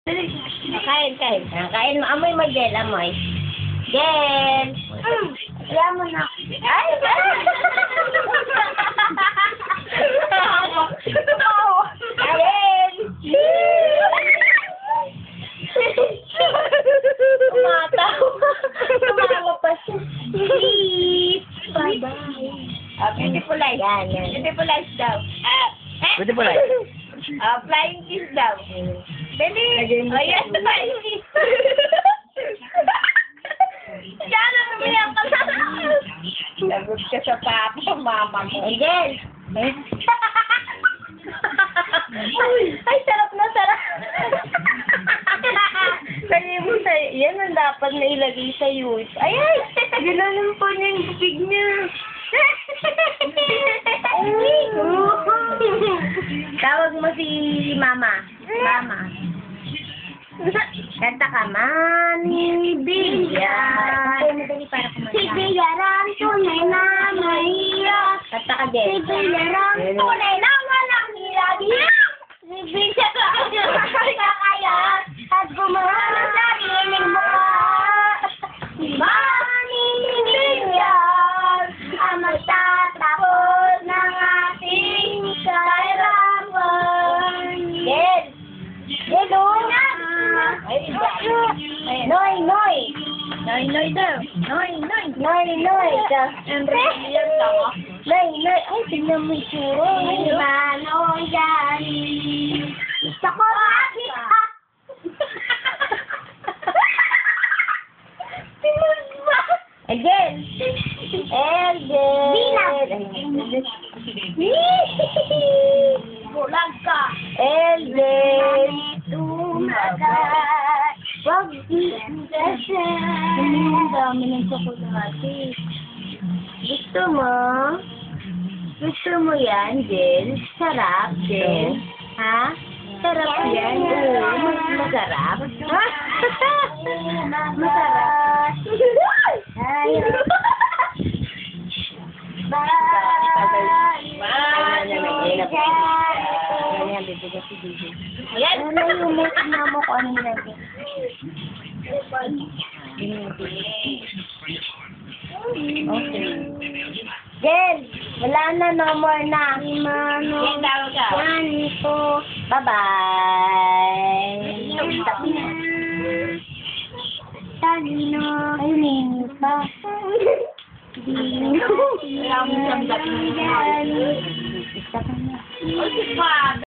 Kain, kain. Kain mo. Amoy mo, Jel. Amoy. Jel! Kaya mo na. Ay! Kain! Tumawa pa siya. Bye-bye. Beautiful eyes. Yan, yan. Beautiful eyes daw. Beautiful eyes. Flying kiss daw. Baby! Oh, yes, flying kiss. Diyan, umiyak ka na. Lagot ka sa papa, mama mo. Again! Ay, sarap na sarap. Kaya mo sa, yan ang dapat na ilagay sa youth. Ay, ay! Gano'n po niya yung bibig niya. Tawag mo si Mama. Mama. Kanta ka, Manibigan. Si Bigarang tunay na mahirap. Kanta ka, Jen. Si Bigarang tunay na walang hirap. Si Bigarang tunay na kaya at gumawa ng sariling mukha. Si Manibigan ang magtatapos ng ating kahirapan. Jen! Jen, Noy, Noy! Noy, Noy daw. Noy, Noy. Noy, Noy. Noy, Noy. Ay, tingnan mo yung tsura. Manoy yan. Gusto ko bakit ha? Again. Bulag ka. Wag kasi. Ang dami ng tsokolate. Gusto mo? Gusto mo yan, Jen? Sarap, Jen? Ha? Sarap yan. Oo, masarap. Masarap. Ayaw. Ayan! Ano yung mood na mo kung ano nilagay? Okay. Jen! Wala na, no more na. Jen, tawag ka. Yan, ito. Bye-bye! Talino. Ayun, pa. Wala mo siyang dapat. Isa ka na.